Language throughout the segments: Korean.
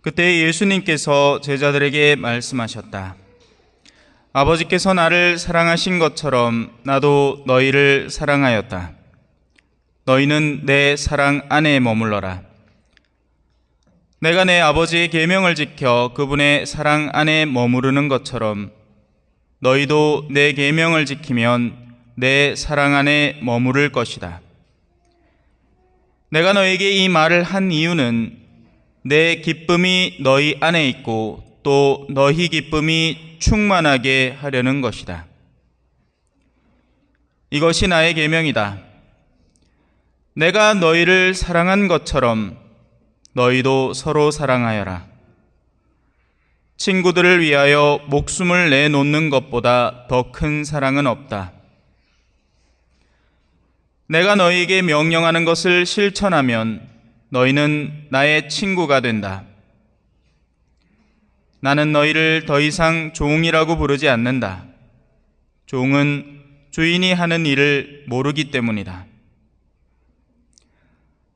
그때 예수님께서 제자들에게 말씀하셨다. 아버지께서 나를 사랑하신 것처럼 나도 너희를 사랑하였다. 너희는 내 사랑 안에 머물러라. 내가 내 아버지의 계명을 지켜 그분의 사랑 안에 머무르는 것처럼 너희도 내 계명을 지키면 내 사랑 안에 머무를 것이다. 내가 너에게 이 말을 한 이유는 내 기쁨이 너희 안에 있고 또 너희 기쁨이 충만하게 하려는 것이다. 이것이 나의 계명이다. 내가 너희를 사랑한 것처럼 너희도 서로 사랑하여라. 친구들을 위하여 목숨을 내놓는 것보다 더 큰 사랑은 없다. 내가 너희에게 명령하는 것을 실천하면 너희는 나의 친구가 된다. 나는 너희를 더 이상 종이라고 부르지 않는다. 종은 주인이 하는 일을 모르기 때문이다.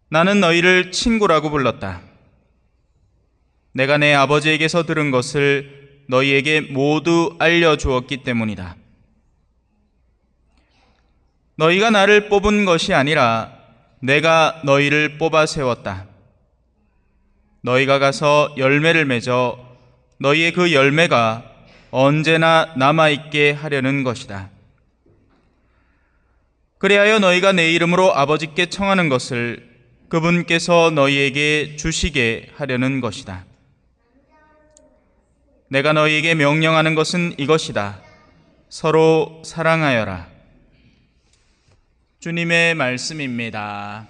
나는 너희를 친구라고 불렀다. 내가 내 아버지에게서 들은 것을 너희에게 모두 알려주었기 때문이다. 너희가 나를 뽑은 것이 아니라 내가 너희를 뽑아 세웠다. 너희가 가서 열매를 맺어 너희의 그 열매가 언제나 남아있게 하려는 것이다. 그리하여 너희가 내 이름으로 아버지께 청하는 것을 그분께서 너희에게 주시게 하려는 것이다. 내가 너희에게 명령하는 것은 이것이다. 서로 사랑하여라. 주님의 말씀입니다.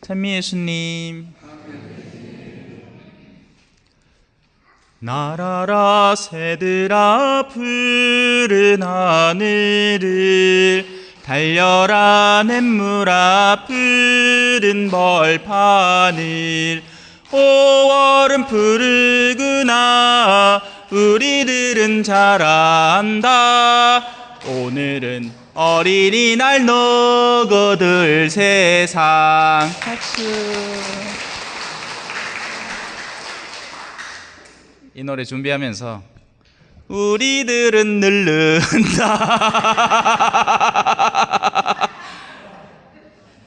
찬미 예수님. 날아라 새들아 푸른 하늘을 달려라 냇물아 푸른 벌판을 오 얼음 푸르구나 우리들은 잘 안다 오늘은 어린이날 너거들 세상 박수. 이 노래 준비하면서 우리들은 늙는다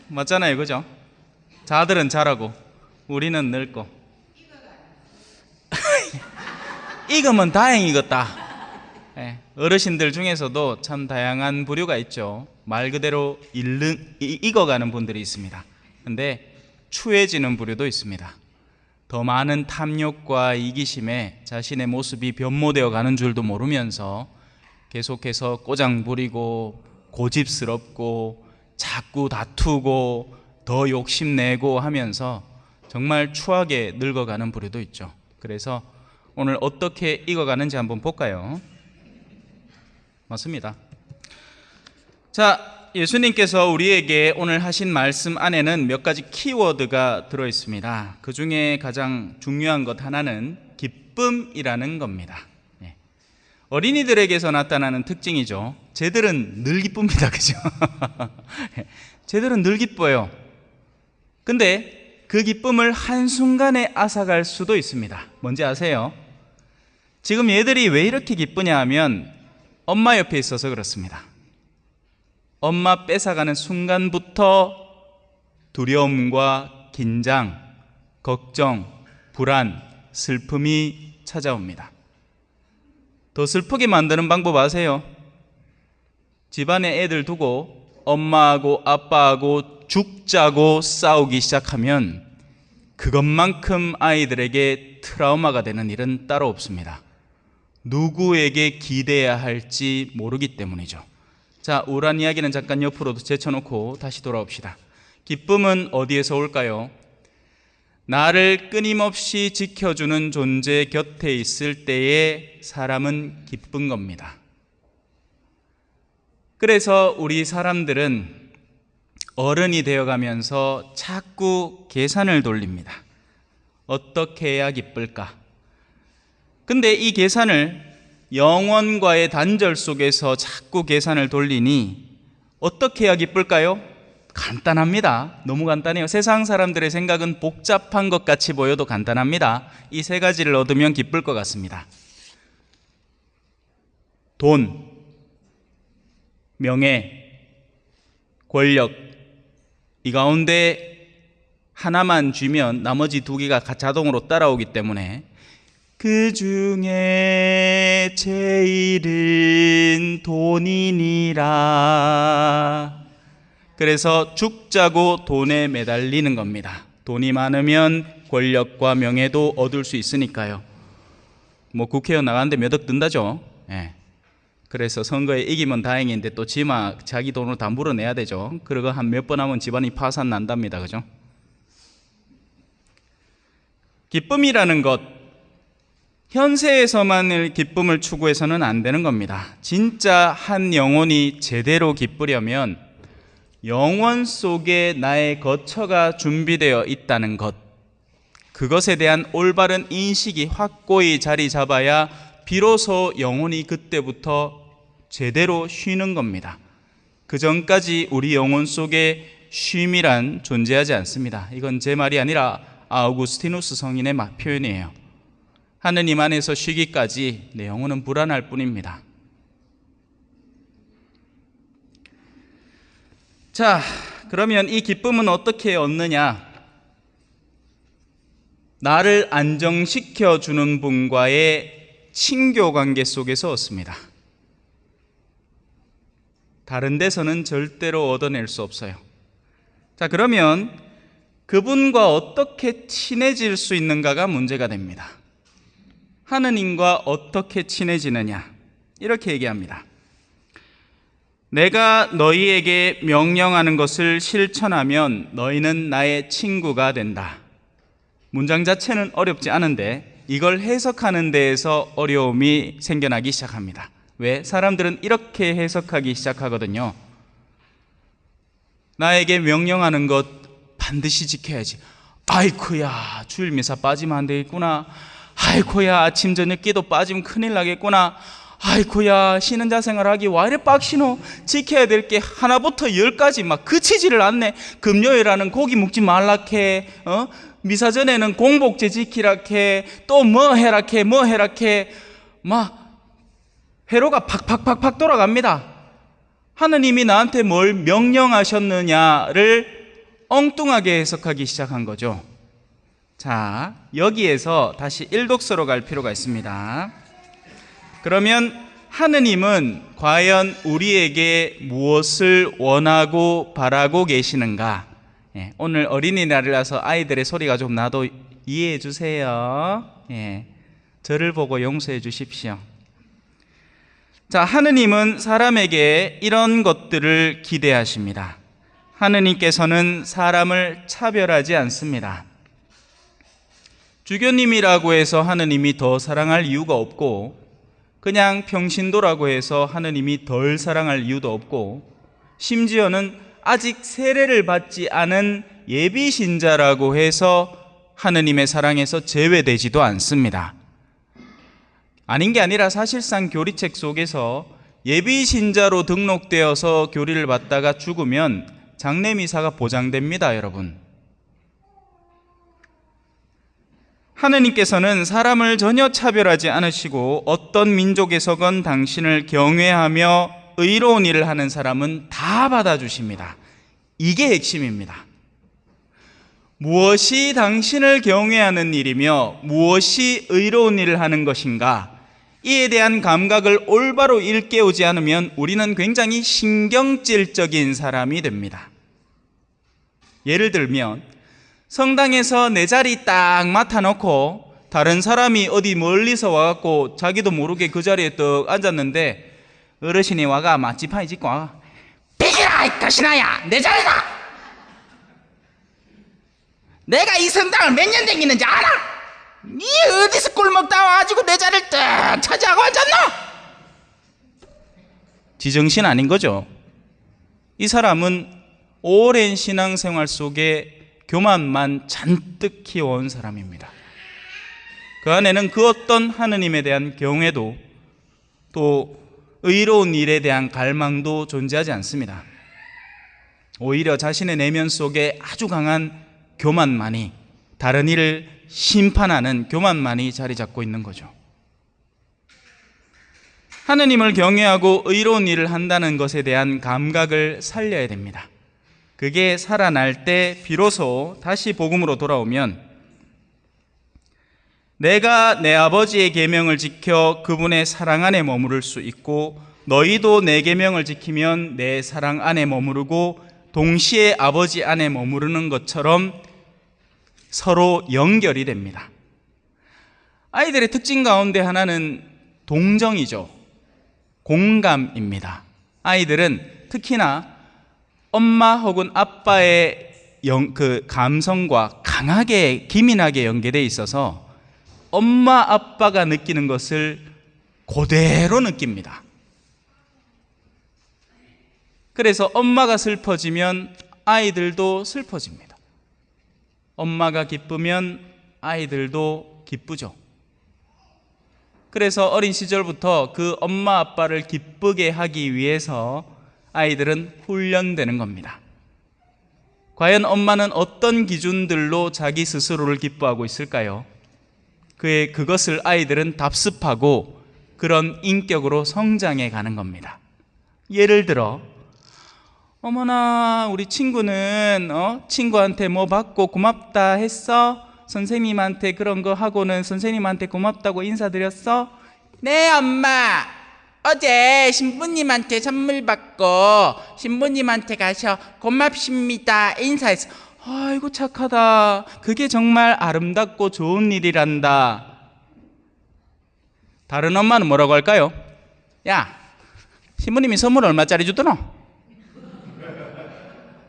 맞잖아요, 그죠? 자들은 자라고 우리는 늙고 익으면 다행이겠다. 어르신들 중에서도 참 다양한 부류가 있죠. 말 그대로 익어가는 분들이 있습니다. 근데 추해지는 부류도 있습니다. 더 많은 탐욕과 이기심에 자신의 모습이 변모되어 가는 줄도 모르면서 계속해서 꼬장 부리고 고집스럽고 자꾸 다투고 더 욕심내고 하면서 정말 추하게 늙어가는 부류도 있죠. 그래서 오늘 어떻게 익어가는지 한번 볼까요? 맞습니다. 자, 예수님께서 우리에게 오늘 하신 말씀 안에는 몇 가지 키워드가 들어있습니다. 그 중에 가장 중요한 것 하나는 기쁨이라는 겁니다. 어린이들에게서 나타나는 특징이죠. 쟤들은 늘 기쁩니다. 그죠? 쟤들은 늘 기뻐요. 근데 그 기쁨을 한순간에 앗아갈 수도 있습니다. 뭔지 아세요? 지금 얘들이 왜 이렇게 기쁘냐 하면 엄마 옆에 있어서 그렇습니다. 엄마 뺏어가는 순간부터 두려움과 긴장, 걱정, 불안, 슬픔이 찾아옵니다. 더 슬프게 만드는 방법 아세요? 집안에 애들 두고 엄마하고 아빠하고 죽자고 싸우기 시작하면 그것만큼 아이들에게 트라우마가 되는 일은 따로 없습니다. 누구에게 기대야 할지 모르기 때문이죠. 자, 우울한 이야기는 잠깐 옆으로 제쳐놓고 다시 돌아옵시다. 기쁨은 어디에서 올까요? 나를 끊임없이 지켜주는 존재 곁에 있을 때에 사람은 기쁜 겁니다. 그래서 우리 사람들은 어른이 되어가면서 자꾸 계산을 돌립니다. 어떻게 해야 기쁠까? 근데 이 계산을 영원과의 단절 속에서 자꾸 계산을 돌리니 어떻게 해야 기쁠까요? 간단합니다. 너무 간단해요. 세상 사람들의 생각은 복잡한 것 같이 보여도 간단합니다. 이 세 가지를 얻으면 기쁠 것 같습니다. 돈, 명예, 권력, 이 가운데 하나만 쥐면 나머지 두 개가 자동으로 따라오기 때문에 그 중에 제일은 돈이니라. 그래서 죽자고 돈에 매달리는 겁니다. 돈이 많으면 권력과 명예도 얻을 수 있으니까요. 뭐 국회의원 나가는데 몇 억 든다죠. 예. 그래서 선거에 이기면 다행인데 또 자기 돈으로 다 물어내야 되죠. 그리고 한 몇 번 하면 집안이 파산 난답니다. 그죠? 기쁨이라는 것, 현세에서만을 기쁨을 추구해서는 안 되는 겁니다. 진짜 한 영혼이 제대로 기쁘려면 영원 속에 나의 거처가 준비되어 있다는 것, 그것에 대한 올바른 인식이 확고히 자리 잡아야 비로소 영혼이 그때부터 제대로 쉬는 겁니다. 그 전까지 우리 영혼 속에 쉼이란 존재하지 않습니다. 이건 제 말이 아니라 아우구스티누스 성인의 표현이에요. 하느님 안에서 쉬기까지 내 영혼은 불안할 뿐입니다. 자, 그러면 이 기쁨은 어떻게 얻느냐? 나를 안정시켜 주는 분과의 친교 관계 속에서 얻습니다. 다른 데서는 절대로 얻어낼 수 없어요. 자, 그러면 그분과 어떻게 친해질 수 있는가가 문제가 됩니다. 하느님과 어떻게 친해지느냐? 이렇게 얘기합니다. 내가 너희에게 명령하는 것을 실천하면 너희는 나의 친구가 된다. 문장 자체는 어렵지 않은데 이걸 해석하는 데에서 어려움이 생겨나기 시작합니다. 왜? 사람들은 이렇게 해석하기 시작하거든요. 나에게 명령하는 것 반드시 지켜야지. 아이쿠야, 주일 미사 빠지면 안 되겠구나. 아이쿠야, 아침 저녁 기도 빠지면 큰일 나겠구나. 아이쿠야, 쉬는 자생활 하기 와 이래 빡시노. 지켜야 될 게 하나부터 열까지 막 그치지를 않네. 금요일에는 고기 먹지 말라케, 미사 전에는 공복제 지키라케, 또 뭐 해라케, 뭐 해라케, 막 회로가 팍팍팍팍 돌아갑니다. 하느님이 나한테 뭘 명령하셨느냐를 엉뚱하게 해석하기 시작한 거죠. 자, 여기에서 다시 일독서로 갈 필요가 있습니다. 그러면 하느님은 과연 우리에게 무엇을 원하고 바라고 계시는가? 오늘 어린이날이라서 아이들의 소리가 좀 나도 이해해 주세요. 저를 보고 용서해 주십시오. 자, 하느님은 사람에게 이런 것들을 기대하십니다. 하느님께서는 사람을 차별하지 않습니다. 주교님이라고 해서 하느님이 더 사랑할 이유가 없고, 그냥 평신도라고 해서 하느님이 덜 사랑할 이유도 없고, 심지어는 아직 세례를 받지 않은 예비신자라고 해서 하느님의 사랑에서 제외되지도 않습니다. 아닌 게 아니라 사실상 교리책 속에서 예비신자로 등록되어서 교리를 받다가 죽으면 장례미사가 보장됩니다, 여러분. 하느님께서는 사람을 전혀 차별하지 않으시고 어떤 민족에서건 당신을 경외하며 의로운 일을 하는 사람은 다 받아주십니다. 이게 핵심입니다. 무엇이 당신을 경외하는 일이며 무엇이 의로운 일을 하는 것인가, 이에 대한 감각을 올바로 일깨우지 않으면 우리는 굉장히 신경질적인 사람이 됩니다. 예를 들면 성당에서 내 자리 딱 맡아놓고 다른 사람이 어디 멀리서 와갖고 자기도 모르게 그 자리에 떡 앉았는데 어르신이 와가 맛지파이 짓고 와가 비키라 이 가시나야, 내 자리다. 내가 이 성당을 몇 년 다니는지 알아? 니 어디서 꿀 먹다 와가지고 내 자리를 딱 차지하고 앉았나? 지정신 아닌 거죠. 이 사람은 오랜 신앙생활 속에 교만만 잔뜩 키워온 사람입니다. 그 안에는 그 어떤 하느님에 대한 경외도 또 의로운 일에 대한 갈망도 존재하지 않습니다. 오히려 자신의 내면 속에 아주 강한 교만만이, 다른 이를 심판하는 교만만이 자리 잡고 있는 거죠. 하느님을 경외하고 의로운 일을 한다는 것에 대한 감각을 살려야 됩니다. 그게 살아날 때 비로소 다시 복음으로 돌아오면 내가 내 아버지의 계명을 지켜 그분의 사랑 안에 머무를 수 있고 너희도 내 계명을 지키면 내 사랑 안에 머무르고 동시에 아버지 안에 머무르는 것처럼 서로 연결이 됩니다. 아이들의 특징 가운데 하나는 동정이죠. 공감입니다. 아이들은 특히나 엄마 혹은 아빠의 그 감성과 강하게 기민하게 연계되어 있어서 엄마 아빠가 느끼는 것을 그대로 느낍니다. 그래서 엄마가 슬퍼지면 아이들도 슬퍼집니다. 엄마가 기쁘면 아이들도 기쁘죠. 그래서 어린 시절부터 그 엄마 아빠를 기쁘게 하기 위해서 아이들은 훈련되는 겁니다. 과연 엄마는 어떤 기준들로 자기 스스로를 기뻐하고 있을까요? 그것을 아이들은 답습하고 그런 인격으로 성장해 가는 겁니다. 예를 들어, 어머나 우리 친구는 친구한테 뭐 받고 고맙다 했어? 선생님한테 그런 거 하고는 선생님한테 고맙다고 인사드렸어? 네 엄마, 어제 신부님한테 선물 받고 신부님한테 가서 고맙습니다 인사했어. 아이고 착하다. 그게 정말 아름답고 좋은 일이란다. 다른 엄마는 뭐라고 할까요? 야, 신부님이 선물 얼마짜리 주더노?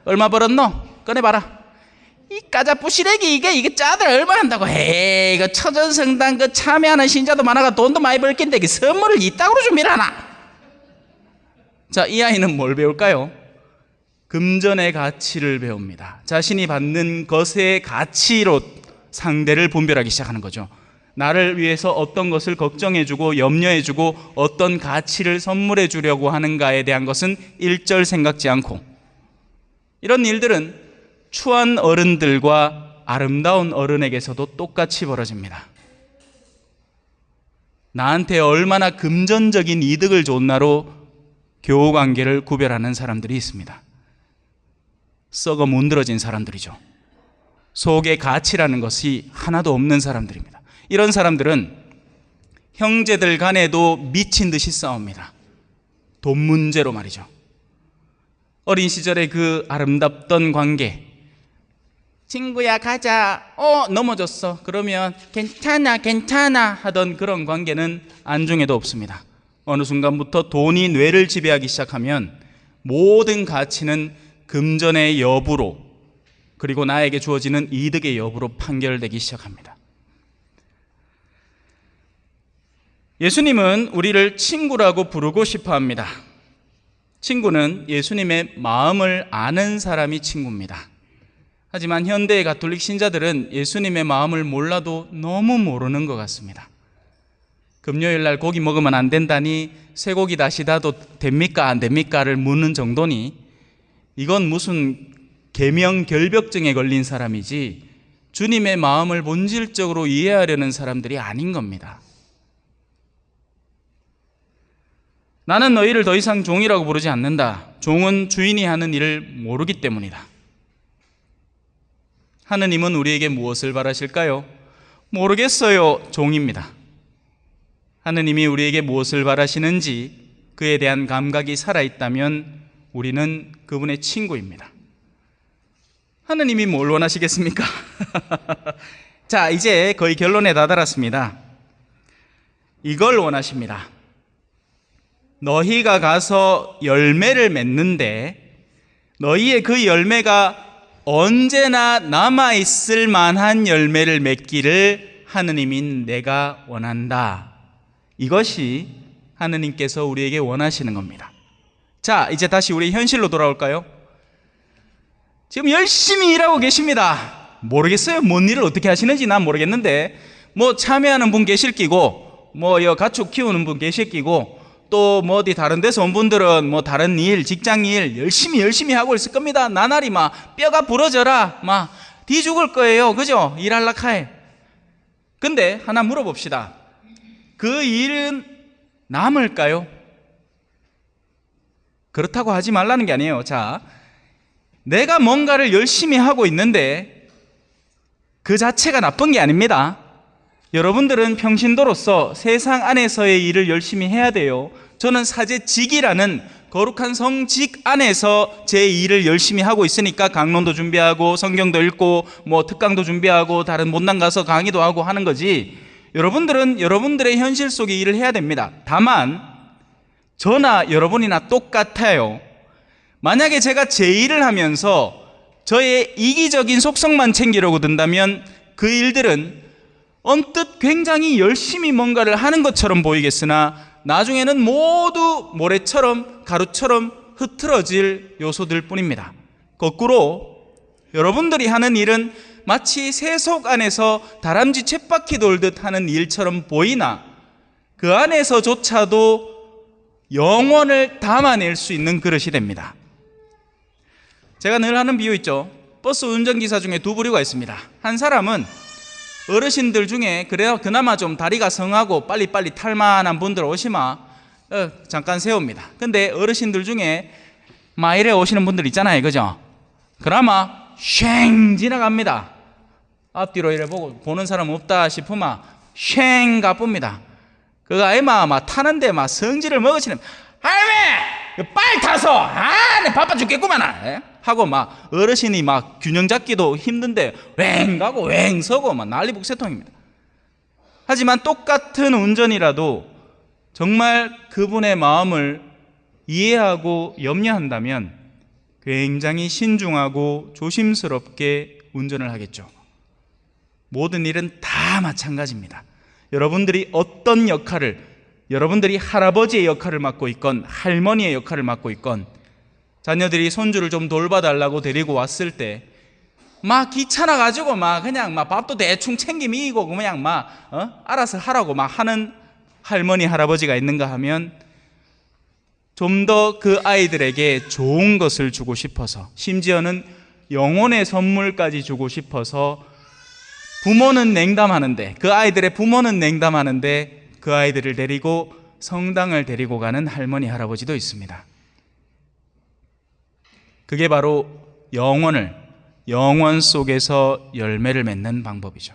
얼마 벌었노? 꺼내봐라. 이 까자부시래기 이게 짜들 얼마 한다고 해. 이거 처전성당 그 참여하는 신자도 많아가 돈도 많이 벌긴데 이게 선물을 이따구로 준비하나? 자, 이 아이는 뭘 배울까요? 금전의 가치를 배웁니다. 자신이 받는 것의 가치로 상대를 분별하기 시작하는 거죠. 나를 위해서 어떤 것을 걱정해주고 염려해주고 어떤 가치를 선물해 주려고 하는가에 대한 것은 일절 생각지 않고, 이런 일들은 추한 어른들과 아름다운 어른에게서도 똑같이 벌어집니다. 나한테 얼마나 금전적인 이득을 줬나로 교우관계를 구별하는 사람들이 있습니다. 썩어 문드러진 사람들이죠. 속에 가치라는 것이 하나도 없는 사람들입니다. 이런 사람들은 형제들 간에도 미친 듯이 싸웁니다. 돈 문제로 말이죠. 어린 시절의 그 아름답던 관계, 친구야 가자, 넘어졌어, 그러면 괜찮아 하던 그런 관계는 안중에도 없습니다. 어느 순간부터 돈이 뇌를 지배하기 시작하면 모든 가치는 금전의 여부로, 그리고 나에게 주어지는 이득의 여부로 판결되기 시작합니다. 예수님은 우리를 친구라고 부르고 싶어 합니다. 친구는 예수님의 마음을 아는 사람이 친구입니다. 하지만 현대의 가톨릭 신자들은 예수님의 마음을 몰라도 너무 모르는 것 같습니다. 금요일 날 고기 먹으면 안 된다니 쇠고기 다시다도 됩니까 안 됩니까를 묻는 정도니 이건 무슨 계명 결벽증에 걸린 사람이지 주님의 마음을 본질적으로 이해하려는 사람들이 아닌 겁니다. 나는 너희를 더 이상 종이라고 부르지 않는다. 종은 주인이 하는 일을 모르기 때문이다. 하느님은 우리에게 무엇을 바라실까요? 모르겠어요. 종입니다. 하느님이 우리에게 무엇을 바라시는지 그에 대한 감각이 살아있다면 우리는 그분의 친구입니다. 하느님이 뭘 원하시겠습니까? 자, 이제 거의 결론에 다다랐습니다. 이걸 원하십니다. 너희가 가서 열매를 맺는데 너희의 그 열매가 언제나 남아있을 만한 열매를 맺기를 하느님인 내가 원한다. 이것이 하느님께서 우리에게 원하시는 겁니다. 자, 이제 다시 우리 현실로 돌아올까요? 지금 열심히 일하고 계십니다. 모르겠어요. 뭔 일을 어떻게 하시는지 난 모르겠는데 뭐 참여하는 분 계실 끼고 뭐 가축 키우는 분 계실 끼고 또 뭐 어디 다른 데서 온 분들은 뭐 다른 일, 직장 일 열심히 하고 있을 겁니다. 나날이 막 뼈가 부러져라 막 뒤 죽을 거예요. 그죠? 일할라 카에. 근데 하나 물어봅시다. 그 일은 남을까요? 그렇다고 하지 말라는 게 아니에요. 자, 내가 뭔가를 열심히 하고 있는데 그 자체가 나쁜 게 아닙니다. 여러분들은 평신도로서 세상 안에서의 일을 열심히 해야 돼요. 저는 사제직이라는 거룩한 성직 안에서 제 일을 열심히 하고 있으니까 강론도 준비하고 성경도 읽고 뭐 특강도 준비하고 다른 못난 가서 강의도 하고 하는 거지. 여러분들은 여러분들의 현실 속에 일을 해야 됩니다. 다만 저나 여러분이나 똑같아요. 만약에 제가 제 일을 하면서 저의 이기적인 속성만 챙기려고 든다면 그 일들은 언뜻 굉장히 열심히 뭔가를 하는 것처럼 보이겠으나 나중에는 모두 모래처럼 가루처럼 흐트러질 요소들 뿐입니다. 거꾸로 여러분들이 하는 일은 마치 세속 안에서 다람쥐 쳇바퀴 돌듯 하는 일처럼 보이나 그 안에서조차도 영혼을 담아낼 수 있는 그릇이 됩니다. 제가 늘 하는 비유 있죠. 버스 운전기사 중에 두 부류가 있습니다. 한 사람은 어르신들 중에 그래야 그나마 좀 다리가 성하고 빨리빨리 탈만한 분들 오시면 잠깐 세웁니다. 근데 어르신들 중에 막 이래 오시는 분들 있잖아요. 그죠? 그나마 쉥 지나갑니다. 앞뒤로 이래 보고 보는 사람 없다 싶으면 쉥 가쁩니다. 그 아이마 막 타는데 막 성질을 먹으시는 할매 빨리 타서 내 바빠 죽겠구만 하고 막 어르신이 막 균형 잡기도 힘든데 왱 가고 왱 서고 막 난리 북새통입니다. 하지만 똑같은 운전이라도 정말 그분의 마음을 이해하고 염려한다면 굉장히 신중하고 조심스럽게 운전을 하겠죠. 모든 일은 다 마찬가지입니다. 여러분들이 어떤 역할을, 여러분들이 할아버지의 역할을 맡고 있건 할머니의 역할을 맡고 있건 자녀들이 손주를 좀 돌봐달라고 데리고 왔을 때 막 귀찮아가지고 막 그냥 막 밥도 대충 챙기미고 그냥 막 알아서 하라고 막 하는 할머니 할아버지가 있는가 하면 좀 더 그 아이들에게 좋은 것을 주고 싶어서 심지어는 영혼의 선물까지 주고 싶어서 부모는 냉담하는데 그 아이들의 부모는 냉담하는데 그 아이들을 데리고 성당을 데리고 가는 할머니 할아버지도 있습니다. 그게 바로 영원 속에서 열매를 맺는 방법이죠.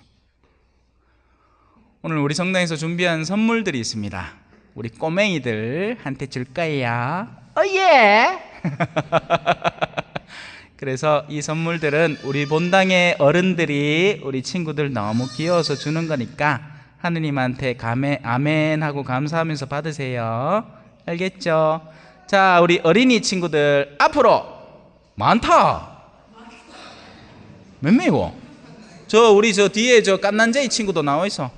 오늘 우리 성당에서 준비한 선물들이 있습니다. 우리 꼬맹이들한테 줄 거야. 예. 그래서 이 선물들은 우리 본당의 어른들이 우리 친구들 너무 귀여워서 주는 거니까 하느님한테 아멘 하고 감사하면서 받으세요. 알겠죠? 자, 우리 어린이 친구들 앞으로 많다. 몇 명이고? 우리 뒤에 깐난제이 친구도 나와 있어.